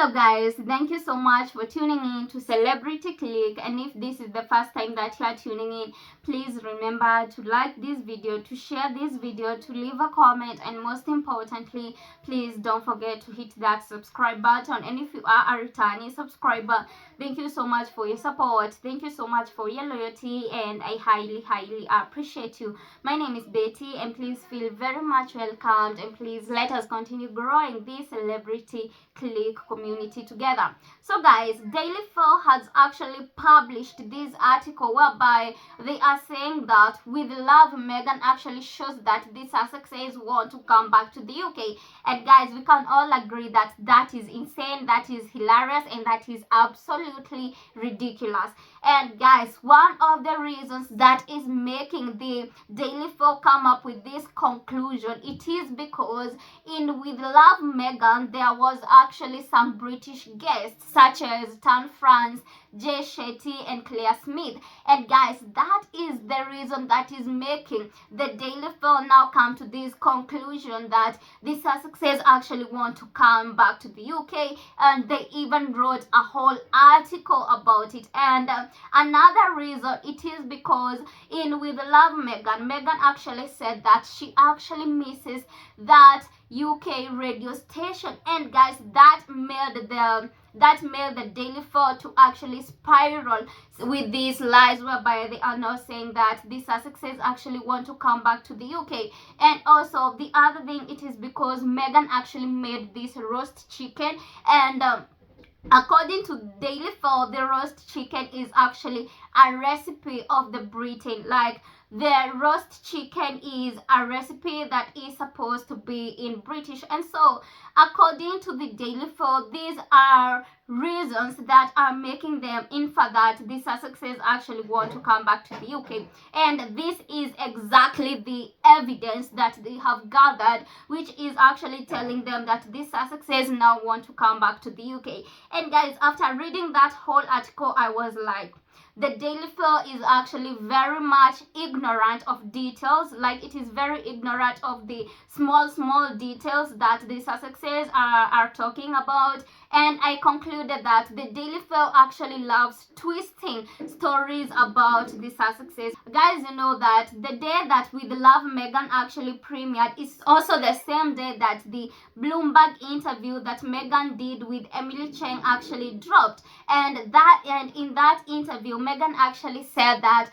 Hello guys, thank you so much for tuning in to Celebrity Click, and if this is the first time that you are tuning in, please remember to like this video, to share this video, to leave a comment, and most importantly, please don't forget to hit that subscribe button. And if you are a returning subscriber, thank you so much for your support, thank you so much for your loyalty, and I highly appreciate you. My name is Betty, and please feel very much welcomed, and please let us continue growing this Celebrity Click community together. So guys, Daily Four has actually published this article whereby they are saying that with love, Meghan actually shows that the Sussexes want to come back to the UK. And guys, we can all agree that that is insane, that is hilarious, and that is absolutely ridiculous. And guys, one of the reasons that is making the Daily Four come up with this conclusion, it is because in With Love Meghan, there was actually some British guests such as Tan France, Jay Shetty, and Claire Smith. And guys, that is the reason that is making the Daily Four now come to this conclusion that the Sussexes actually want to come back to the UK, and they even wrote a whole article about it. And another reason, it is because in With Love Meghan actually said that she actually misses that UK radio station. And guys, that made the Daily Four to actually spiral with these lies whereby they are now saying that the Sussexes actually want to come back to the UK. And also the other thing, it is because Meghan actually made this roast chicken, and according to Daily Four, the roast chicken is actually a recipe of the Britain. Like, the roast chicken is a recipe that is supposed to be in British. And so, according to the Daily Four, these are reasons that are making them infer that the Sussexes actually want to come back to the UK. And this is exactly the evidence that they have gathered, which is actually telling them that the Sussexes now want to come back to the UK. And guys, after reading that whole article, I was like, the Daily Four is actually very much ignorant of details. Like, it is very ignorant of the small details that the Sussexes are talking about. And I concluded that the Daily Four actually loves twisting stories about the Sussexes. Guys, you know that the day that With Love Meghan actually premiered is also the same day that the Bloomberg interview that Meghan did with Emily Cheng actually dropped. And in that interview, Meghan actually said that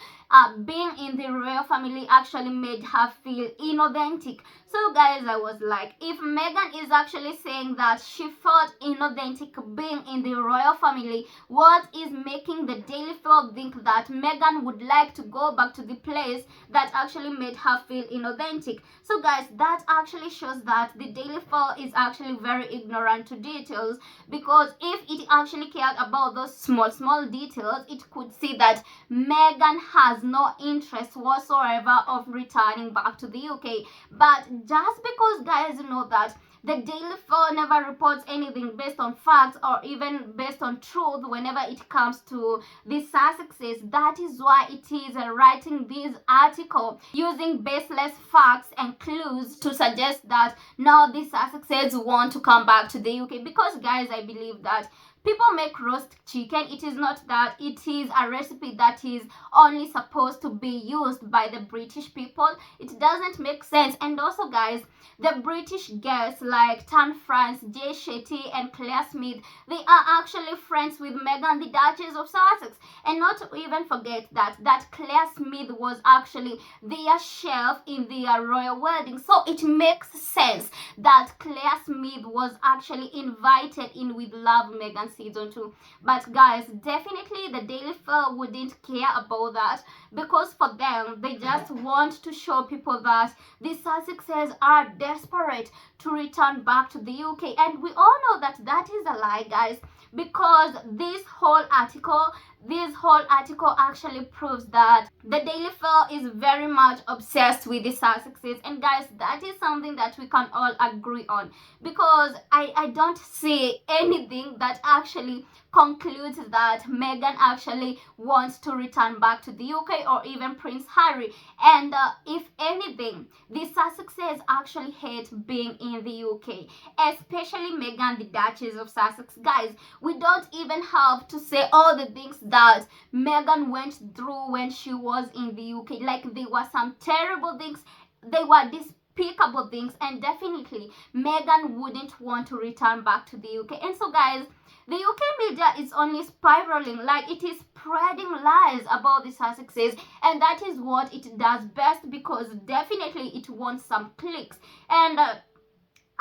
being in the royal family actually made her feel inauthentic. So guys, I was like, if Meghan is actually saying that she felt inauthentic being in the royal family, what is making the Daily Four think that Meghan would like to go back to the place that actually made her feel inauthentic? So guys, that actually shows that the Daily Four is actually very ignorant to details, because if it actually cared about those small details, it could see that Meghan has no interest whatsoever of returning back to the UK. But just because, guys, you know that the Daily Four never reports anything based on facts or even based on truth whenever it comes to the Sussexes. That is why it is writing this article using baseless facts and clues to suggest that now the Sussexes want to come back to the UK. Because, guys, I believe that people make roast chicken. It is not that it is a recipe that is only supposed to be used by the British people. It doesn't make sense. And also, guys, the British guests like Tan France, Jay Shetty, and Claire Smith, they are actually friends with Meghan, the Duchess of Sussex. And not to even forget that Claire Smith was actually their chef in their royal wedding. So it makes sense that Claire Smith was actually invited in With Love Meghan season 2. But guys, definitely the Daily Four wouldn't care about that, because for them, they just want to show people that the Sussexes are desperate to return back to the UK. And we all know that that is a lie, guys, because this whole article, this whole article actually proves that the Daily Mail is very much obsessed with the Sussexes. And guys, that is something that we can all agree on, because I don't see anything that actually concludes that Meghan actually wants to return back to the UK, or even Prince Harry. And if anything, the Sussexes actually hate being in the UK, especially Meghan, the Duchess of Sussex. Guys, we don't even have to say all the things that Meghan went through when she was in the UK. Like, there were some terrible things, they were despicable things, and definitely Meghan wouldn't want to return back to the UK. And so guys, the UK media is only spiraling, like it is spreading lies about the Sussexes, and that is what it does best, because definitely it wants some clicks. And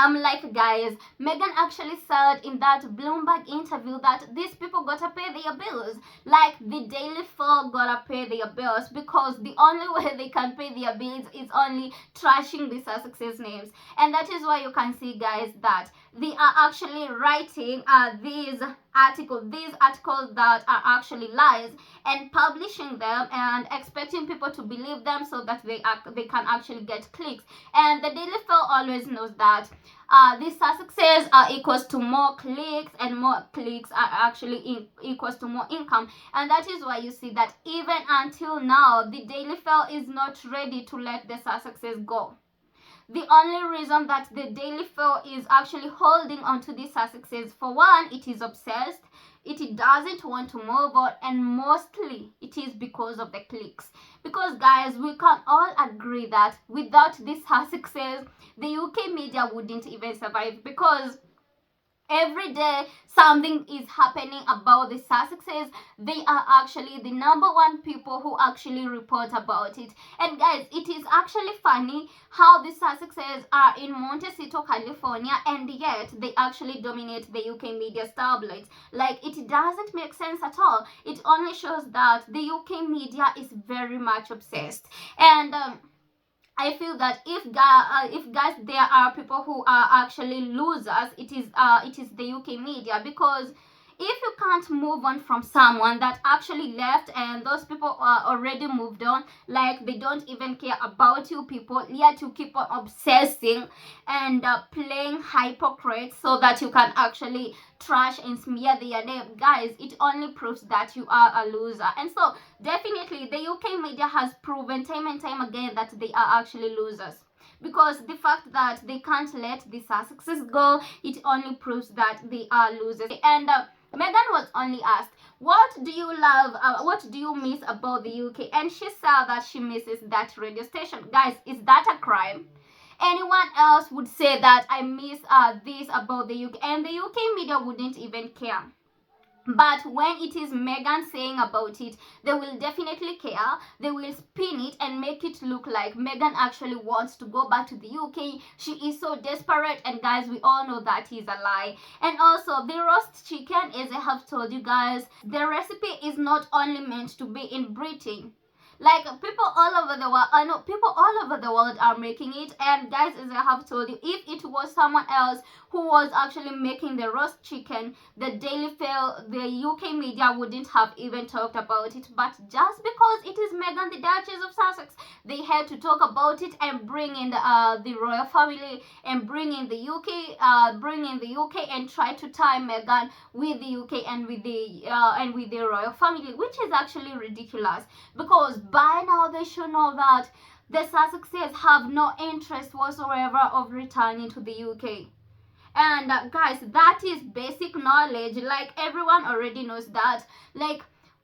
I'm like, guys, Meghan actually said in that Bloomberg interview that these people gotta pay their bills. Like, the Daily Mail gotta pay their bills, because the only way they can pay their bills is only trashing the Sussexes names. And that is why you can see, guys, that they are actually writing these articles that are actually lies, and publishing them and expecting people to believe them so that they can actually get clicks. And the Daily Mail always knows that these Sussexes are equals to more clicks, and more clicks are actually equals to more income. And that is why you see that even until now, the Daily Mail is not ready to let the Sussexes go. The only reason that the Daily Mail is actually holding on to the Sussexes, for one, it is obsessed, it doesn't want to move on, and mostly it is because of the clicks. Because guys, we can all agree that without these Sussexes, the UK media wouldn't even survive, because every day something is happening about the Sussexes. They are actually the #1 people who actually report about it. And guys, it is actually funny how the Sussexes are in Montecito, California, and yet they actually dominate the UK media tabloids. Like, it doesn't make sense at all. It only shows that the UK media is very much obsessed. And I feel that if guys, there are people who are actually losers, it is the UK media. Because if you can't move on from someone that actually left, and those people are already moved on, like they don't even care about you people, yet you keep on obsessing and playing hypocrite so that you can actually trash and smear their name, guys, it only proves that you are a loser. And so definitely the UK media has proven time and time again that they are actually losers, because the fact that they can't let the Sussexes go, it only proves that they are losers. And Meghan was only asked, what do you love, what do you miss about the UK? And she said that she misses that radio station. Guys, is that a crime? Anyone else would say that I miss this about the UK, and the UK media wouldn't even care. But when it is Meghan saying about it, they will definitely care. They will spin it and make it look like Meghan actually wants to go back to the UK. She is so desperate, and guys, we all know that is a lie. And also, the roast chicken, as I have told you guys, the recipe is not only meant to be in Britain. Like, people all over the world, I know people all over the world are making it. And guys, as I have told you, if it was someone else who was actually making the roast chicken, the Daily Mail, the UK media wouldn't have even talked about it. But just because it is Meghan, the Duchess of Sussex, they had to talk about it and bring in the royal family, and bring in the UK, and try to tie Meghan with the UK and with the royal family, which is actually ridiculous. Because by now they should know that the Sussexes have no interest whatsoever of returning to the UK. And guys, that is basic knowledge. Like, everyone already knows that. Like,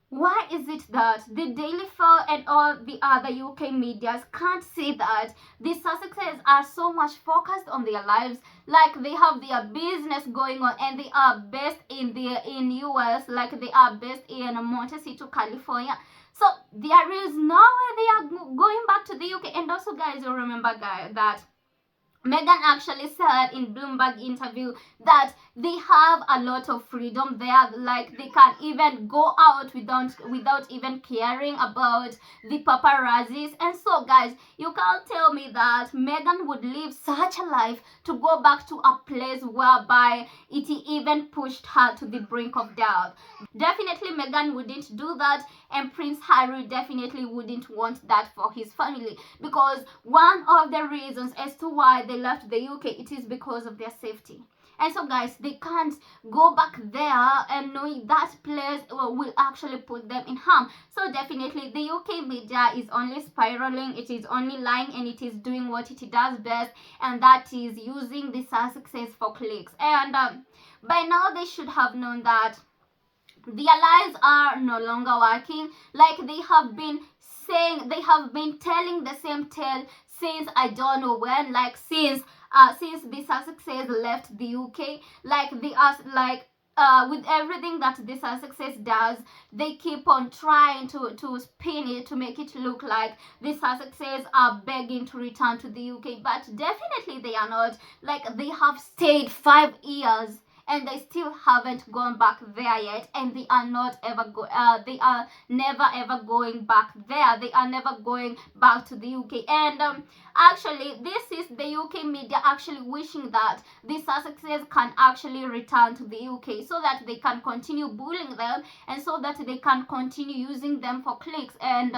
why is it that the Daily Mail and all the other UK medias can't see that the Sussexes are so much focused on their lives? Like, they have their business going on, and they are based in US, like they are based in Montecito, California. So there is no way they are going back to the UK. And also, guys, you remember, guys, that Meghan actually said in Bloomberg interview that they have a lot of freedom there, like they can even go out without even caring about the paparazzis. And so guys, you can't tell me that Meghan would live such a life to go back to a place whereby it even pushed her to the brink of death. Definitely Meghan wouldn't do that, and Prince Harry definitely wouldn't want that for his family, because one of the reasons as to why they left the UK, it is because of their safety. And so guys, they can't go back there and knowing that place will actually put them in harm. So definitely the UK media is only spiraling, it is only lying, and it is doing what it does best, and that is using the Sussexes for clicks. And by now they should have known that their lies are no longer working. Like they have been saying, they have been telling the same tale since I don't know when, like since the Sussexes left the UK. Like they are like with everything that the Sussexes does, they keep on trying to spin it to make it look like the Sussexes are begging to return to the UK, but definitely they are not. Like they have stayed 5 years and they still haven't gone back there yet, and they are not ever they are never ever going back there. They are never going back to the UK. And actually this is the UK media actually wishing that the Sussexes can actually return to the UK so that they can continue bullying them, and so that they can continue using them for clicks. And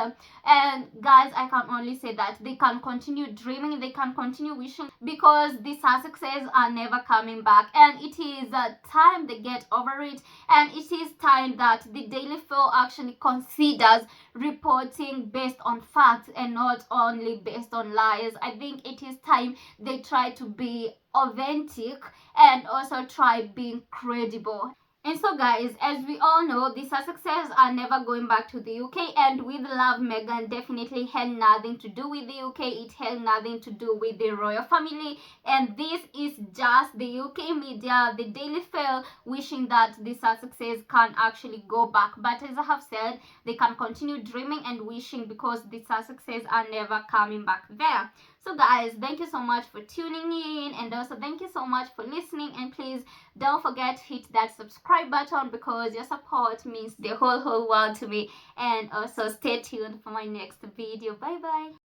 guys, I can only say that they can continue dreaming, they can continue wishing, because the Sussexes are never coming back, and it is time they get over it. And it is time that the Daily Mail actually considers reporting based on facts and not only based on lies. I think it is time they try to be authentic and also try being credible. And so guys, as we all know, the Sussexes are never going back to the UK, and with love, Meghan definitely had nothing to do with the UK. It had nothing to do with the royal family, and this is just the UK media, the Daily Mail, wishing that the Sussexes can actually go back. But as I have said, they can continue dreaming and wishing, because the Sussexes are never coming back there. So guys, thank you so much for tuning in, and also thank you so much for listening. And please don't forget to hit that subscribe button, because your support means the whole world to me. And also stay tuned for my next video. Bye bye.